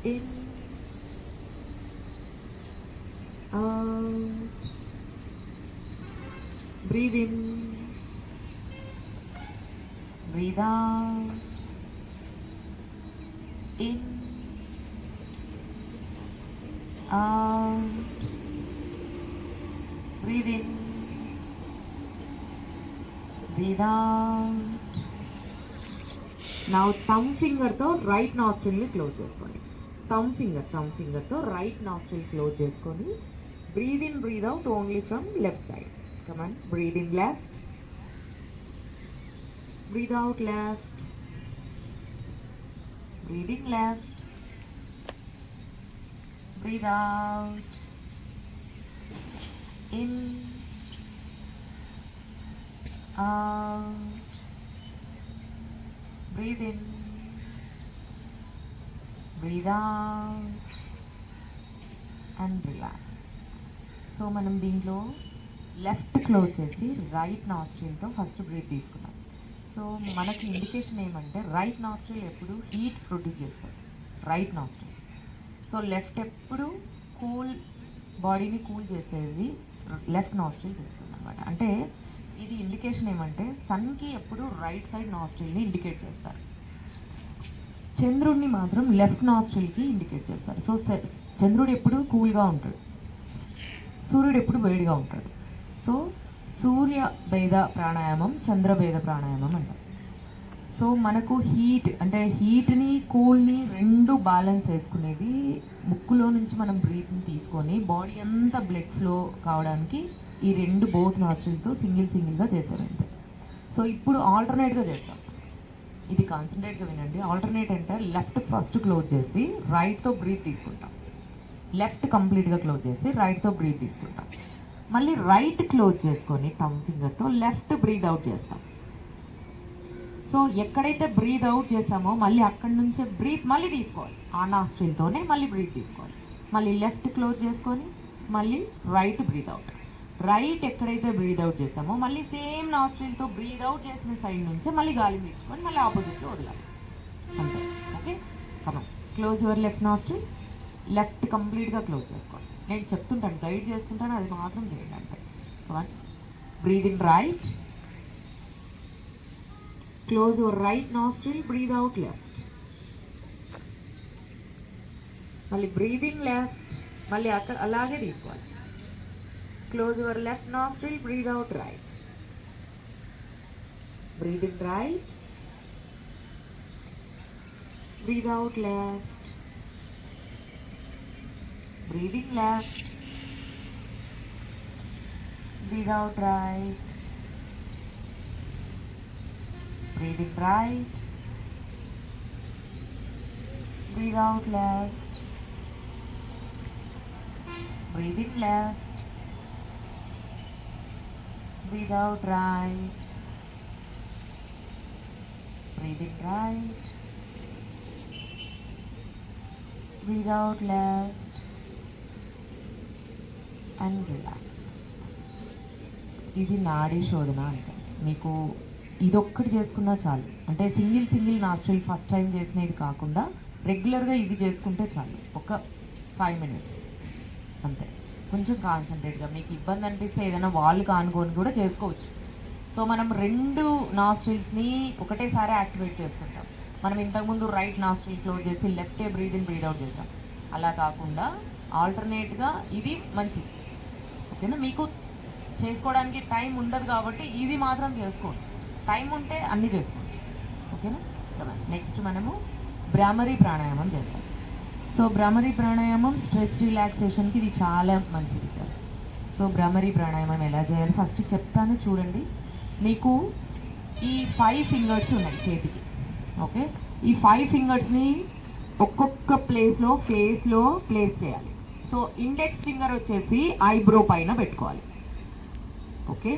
in, out, breathe in, breathe out, in, out, breathe in, breathe out. Now thumb finger తో right nostril ని close చేసుకోండి. Thumb finger తో right nostril close చేసుకొని breathe in breathe out only from left side. Come on, breathe in left, breathe out left, breathe in left, breathe out, in, out, breathe in, breathe out and relax. So మనం దీంట్లో left close చేసి right నాస్ట్రిల్తో first breath తీసుకున్నాం. So మనకి indication ఏమంటే right nostril ఎప్పుడు heat produce చేస్తుంది, right nostril. So left ఎప్పుడు cool, బాడీని కూల్ చేసేది లెఫ్ట్ నాస్ట్రిల్ చేస్తుంది అనమాట. అంటే ఇది ఇండికేషన్ ఏమంటే సన్కి ఎప్పుడు రైట్ సైడ్ నాస్ట్రిల్ని ఇండికేట్ చేస్తారు, చంద్రుడిని మాత్రం లెఫ్ట్ నాస్ట్రిల్కి ఇండికేట్ చేస్తారు. సో చంద్రుడు ఎప్పుడు కూల్గా ఉంటాడు, సూర్యుడు ఎప్పుడు వేడిగా ఉంటాడు. సో సూర్య భేద ప్రాణాయామం, చంద్రభేద ప్రాణాయామం అంటారు. సో మనకు హీట్ అంటే హీట్ని కూల్ని రెండు బ్యాలెన్స్ చేసుకునేది ముక్కులో నుంచి మనం బ్రీత్ని తీసుకొని బాడీ అంతా బ్లడ్ ఫ్లో కావడానికి ఈ రెండు బోత్ నాస్ట్రిల్తో సింగిల్గా చేశారంటే. సో ఇప్పుడు ఆల్టర్నేట్గా చేస్తాం, ఇది కాన్సన్ట్రేట్గా వినండి. ఆల్టర్నేట్ అంటే లెఫ్ట్ ఫస్ట్ క్లోజ్ చేసి రైట్తో బ్రీత్ తీసుకుంటాం, లెఫ్ట్ కంప్లీట్గా క్లోజ్ చేసి రైట్తో బ్రీత్ తీసుకుంటాం. మళ్ళీ రైట్ క్లోజ్ చేసుకొని థమ్ ఫింగర్తో లెఫ్ట్ బ్రీత్ అవుట్ చేస్తాం. సో ఎక్కడైతే బ్రీత్ అవుట్ చేస్తామో మళ్ళీ అక్కడి నుంచే బ్రీత్ మళ్ళీ తీసుకోవాలి, ఆ నాస్ట్రిల్తోనే మళ్ళీ బ్రీత్ తీసుకోవాలి. మళ్ళీ లెఫ్ట్ క్లోజ్ చేసుకొని మళ్ళీ రైట్ బ్రీత్ అవుట్. రైట్ ఎక్కడైతే బ్రీత్ అవుట్ చేస్తామో మళ్ళీ సేమ్ నాస్ట్రిల్తో బ్రీత్ అవుట్ చేసిన సైడ్ నుంచే మళ్ళీ గాలి పీల్చుకొని మళ్ళీ ఆపోజిట్లో వదలాలి. అంతే. Okay, come on, close your left nostril, left కంప్లీట్గా క్లోజ్ చేసుకోండి. నేను చెప్తుంటాను, గైడ్ చేస్తుంటాను, అది మాత్రం చేయండి అంతే. Come on, breathe in right, close your right nostril, breathe out left, మళ్ళీ బ్రీద్ ఇన్ లెఫ్ట్, మళ్ళీ అక్కడ అలాగే తీసుకోవాలి. Close your left nostril, breathe out right, breathe in right, breathe out left, breathing left, breathe out right, breathing right, breathe out left, breathing left, breathe out right, breathing right, breathe out left and relax. ఇది నాడీ శోధన అంటే మీకు ఇదొక్కటి చేసుకున్నా చాలు. అంటే single nostril first time చేసినది కాకుండా రెగ్యులర్గా ఇది చేసుకుంటే చాలు, ఒక 5 minutes అంతే. కొంచెం కాన్సన్ట్రేట్గా, మీకు ఇబ్బంది అనిపిస్తే ఏదైనా వాల్ కానుకొని కూడా చేసుకోవచ్చు. సో మనం రెండు నాస్ట్రిల్స్ని ఒకటేసారి యాక్టివేట్ చేసుకుంటాం. మనం ఇంతకుముందు రైట్ నాస్ట్రిల్ క్లోజ్ చేసి లెఫ్టే బ్రీద్ ఇన్ బ్రీద్ అవుట్ చేస్తాం. అలా కాకుండా ఆల్టర్నేట్గా ఇది మంచిది. ఓకేనా, మీకు చేసుకోవడానికి టైం ఉండదు కాబట్టి ఇది మాత్రం చేసుకోండి, టైం ఉంటే అన్నీ చేసుకోండి. ఓకేనా. నెక్స్ట్ మనము భ్రామరీ ప్రాణాయామం చేస్తాం. సో భ్రామరీ ప్రాణాయామం స్ట్రెస్ రిలాక్సేషన్కి ఇది చాలా మంచిది సార్. సో భ్రామరీ ప్రాణాయామం ఎలా చేయాలి ఫస్ట్ చెప్తాను చూడండి. మీకు ఈ 5 fingers ఉన్నాయి చేతికి. ఓకే, ఈ 5 fingersని ఒక్కొక్క ప్లేస్లో ఫేస్లో ప్లేస్ చేయాలి. సో ఇండెక్స్ ఫింగర్ వచ్చేసి ఐబ్రో పైన పెట్టుకోవాలి. ఓకే,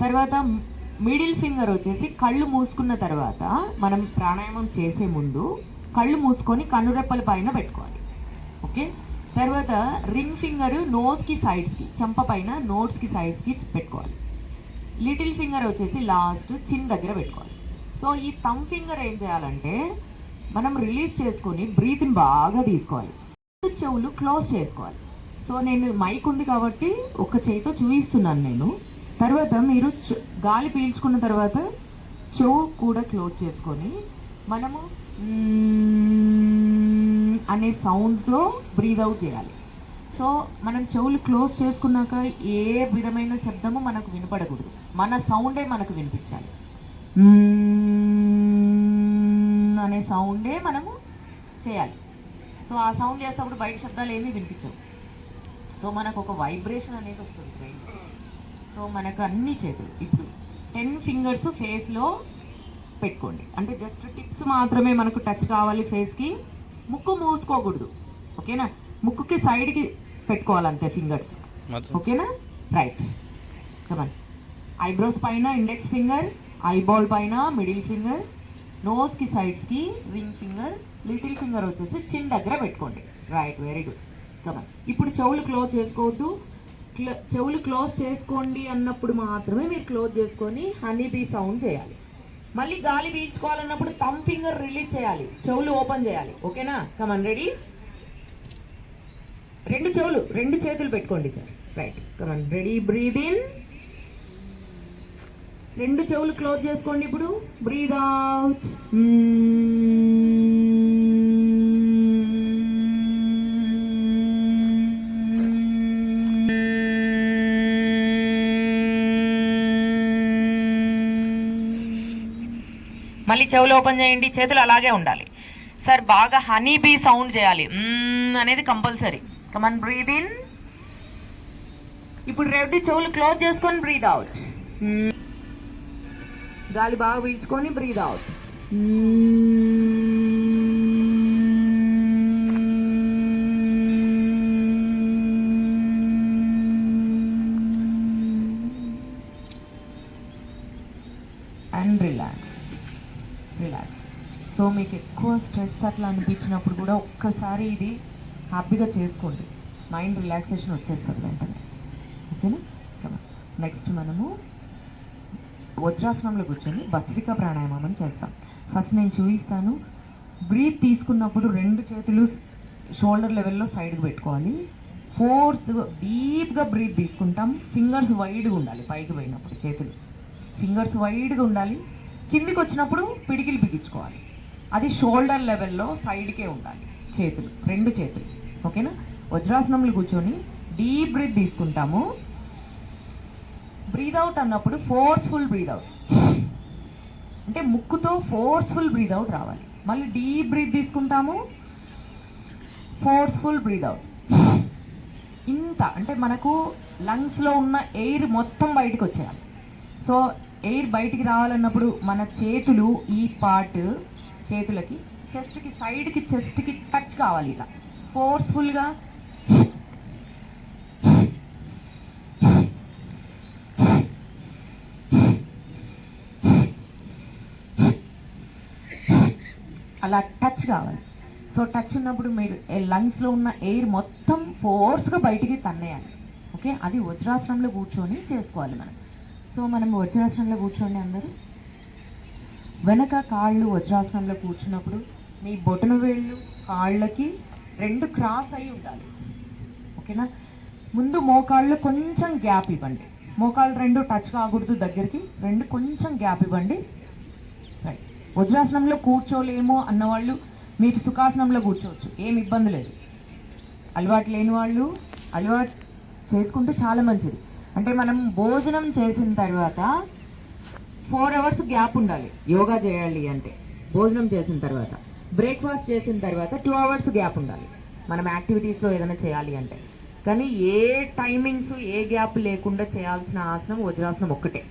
తర్వాత మిడిల్ ఫింగర్ వచ్చేసి కళ్ళు మూసుకున్న తర్వాత మనం ప్రాణాయామం చేసే ముందు కళ్ళు మూసుకొని కనురెప్పల పైన పెట్టుకోవాలి. ఓకే, తర్వాత రింగ్ ఫింగర్ నోస్కి సైడ్స్కి, చెంప పైన నోట్స్కి సైడ్స్కి పెట్టుకోవాలి. లిటిల్ ఫింగర్ వచ్చేసి లాస్ట్ చిన్ దగ్గర పెట్టుకోవాలి. సో ఈ థమ్ ఫింగర్ ఏం చేయాలంటే మనం రిలీజ్ చేసుకొని బ్రీత్ని బాగా తీసుకోవాలి. చెవులు క్లోజ్ చేసుకోవాలి. సో నేను మైక్ ఉంది కాబట్టి ఒక చేతితో చూపిస్తున్నాను నేను. తర్వాత మీరు గాలి పీల్చుకున్న తర్వాత చెవు కూడా క్లోజ్ చేసుకొని మనము అనే సౌండ్తో బ్రీద్ అవుట్ చేయాలి. సో మనం చెవులు క్లోజ్ చేసుకున్నాక ఏ విధమైన శబ్దము మనకు వినపడకూడదు, మన సౌండే మనకు వినిపించాలి. అనే సౌండే మనము చేయాలి. సో ఆ సౌండ్ చేసేటప్పుడు బయట శబ్దాలు ఏమీ వినిపించవు. సో మనకు ఒక వైబ్రేషన్ అనేది వస్తుంది బ్రెయిన్. సో మనకు అన్ని చేతులు ఇప్పుడు 10 ఫింగర్స్ ఫేస్లో పెట్టుకోండి. అంటే జస్ట్ టిప్స్ మాత్రమే మనకు టచ్ కావాలి ఫేస్కి. ముక్కు మూసుకోకూడదు, ఓకేనా? ముక్కుకి సైడ్కి పెట్టుకోవాలి అంతే ఫింగర్స్, ఓకేనా? Right, come on. ఐబ్రోస్ పైన ఇండెక్స్ ఫింగర్, ఐబాల్ పైన మిడిల్ ఫింగర్, నోస్కి సైడ్స్కి రింగ్ ఫింగర్, లిటిల్ ఫింగర్ వచ్చేసి చిన్ దగ్గర పెట్టుకోండి. Right, very good, come on. ఇప్పుడు చెవులు క్లోజ్ చేసుకోవద్దు. చెవులు క్లోజ్ చేసుకోండి అన్నప్పుడు మాత్రమే మీరు క్లోజ్ చేసుకొని హనీ బీ సౌండ్ చేయాలి. మళ్ళీ గాలి పీల్చుకోవాలన్నప్పుడు థంబ్ ఫింగర్ రిలీజ్ చేయాలి, చెవులు ఓపెన్ చేయాలి, ఓకేనా? కమాన్, రెడీ? రెండు చేతులు పెట్టుకోండి sir. Right, come on, ready? Breathe in. రెండు చెవులు క్లోజ్ చేసుకోండి. ఇప్పుడు బ్రీద్ అవుట్. మళ్ళీ చెవులు ఓపెన్ చేయండి, చేతులు అలాగే ఉండాలి. సార్ బాగా హనీ బీ సౌండ్ చేయాలి అనేది కంపల్సరీ. Come on, breathe in. ఇప్పుడు రెండు చెవులు క్లోజ్ చేసుకొని బ్రీద్ అవుట్. గాలి బాగా పీల్చుకొని breathe out. And relax. So మీకు ఎక్కువ స్ట్రెస్ అట్లా అనిపించినప్పుడు కూడా ఒక్కసారి ఇది హ్యాపీగా చేసుకోండి, మైండ్ రిలాక్సేషన్ వచ్చేస్తుంది వెంటనే, ఓకేనా? నెక్స్ట్ మనము వజ్రాసనంలో కూర్చొని భస్త్రికా ప్రాణాయామం చేస్తాం. ఫస్ట్ నేను చూపిస్తాను. బ్రీత్ తీసుకున్నప్పుడు రెండు చేతులు షోల్డర్ లెవెల్లో సైడ్కి పెట్టుకోవాలి. డీప్గా బ్రీత్ తీసుకుంటాం. ఫింగర్స్ వైడ్గా ఉండాలి, పైకి పోయినప్పుడు చేతులు ఫింగర్స్ వైడ్గా ఉండాలి. కిందికి వచ్చినప్పుడు పిడికిలు బిగించుకోవాలి. అది షోల్డర్ లెవెల్లో సైడ్కే ఉండాలి చేతులు, రెండు చేతులు, ఓకేనా? వజ్రాసనంలో కూర్చొని డీప్ బ్రీత్ తీసుకుంటాము. బ్రీద్ అవుట్ అన్నప్పుడు ఫోర్స్ఫుల్ బ్రీద్ అవుట్, అంటే ముక్కుతో ఫోర్స్ఫుల్ బ్రీద్ అవుట్ రావాలి. మళ్ళీ డీప్ బ్రీత్ తీసుకుంటాము, ఫోర్స్ఫుల్ బ్రీద్ అవుట్. ఇంత అంటే మనకు లంగ్స్లో ఉన్న ఎయిర్ మొత్తం బయటకు వచ్చేయాలి. సో ఎయిర్ బయటికి రావాలన్నప్పుడు మన చేతులు ఈ పార్ట్ చేతులకి చెస్ట్కి టచ్ కావాలి. ఇలా ఫోర్స్ఫుల్గా అలా టచ్ కావాలి. సో టచ్ ఉన్నప్పుడు మీరు లంగ్స్లో ఉన్న ఎయిర్ మొత్తం ఫోర్స్గా బయటికి తన్నేయాలి, ఓకే? అది వజ్రాసనంలో కూర్చొని చేసుకోవాలి మనం. సో మనం వజ్రాసనంలో కూర్చోండి అందరూ. వెనక కాళ్ళు వజ్రాసనంలో కూర్చున్నప్పుడు మీ బొటన వేళ్ళు కాళ్ళకి రెండు క్రాస్ అయి ఉండాలి, ఓకేనా? ముందు మోకాళ్ళు కొంచెం గ్యాప్ ఇవ్వండి. మోకాళ్ళు రెండు టచ్ కాకూడదు దగ్గరికి, రెండు కొంచెం గ్యాప్ ఇవ్వండి. రైట్. వజ్రాసనంలో కూర్చోలేము అన్నవాళ్ళు మీరు సుఖాసనంలో కూర్చోవచ్చు, ఏమి ఇబ్బంది లేదు. అలవాటు లేని వాళ్ళు అలవాటు చేసుకుంటే చాలా మంచిది. అంటే మనం భోజనం చేసిన తర్వాత 4 hours గ్యాప్ ఉండాలి యోగా చేయాలి అంటే. భోజనం చేసిన తర్వాత, బ్రేక్ఫాస్ట్ చేసిన తర్వాత 2 hours గ్యాప్ ఉండాలి మనం యాక్టివిటీస్లో ఏదైనా చేయాలి అంటే. కానీ ఏ టైమింగ్స్ ఏ గ్యాప్ లేకుండా చేయాల్సిన ఆసనం వజ్రాసనం ఒక్కటే.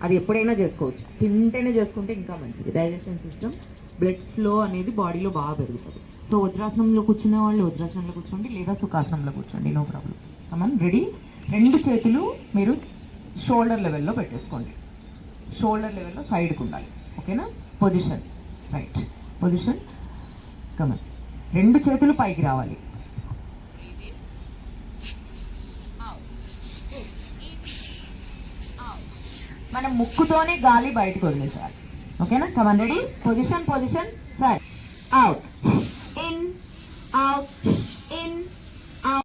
అది ఎప్పుడైనా చేసుకోవచ్చు, తింటేనే చేసుకుంటే ఇంకా మంచిది. డైజెషన్ సిస్టమ్, బ్లడ్ ఫ్లో అనేది బాడీలో బాగా పెరుగుతుంది. సో వజ్రాసనంలో కూర్చునే వాళ్ళు వజ్రాసనంలో కూర్చోండి, లేదా సుఖాసనంలో కూర్చోండి, నో ప్రాబ్లం. కమాన్, రెడీ? రెండు చేతులు మీరు షోల్డర్ లెవెల్లో పెట్టేసుకోండి. షోల్డర్ లెవెల్లో సైడ్కి ఉండాలి, ఓకేనా? Position, right, position. కమాన్, రెండు చేతులు పైకి రావాలి. మనం ముక్కుతోనే గాలి బయటకు వదిలేసేయాలి, ఓకేనా? కమాన్, రెడీ? Position, side, out.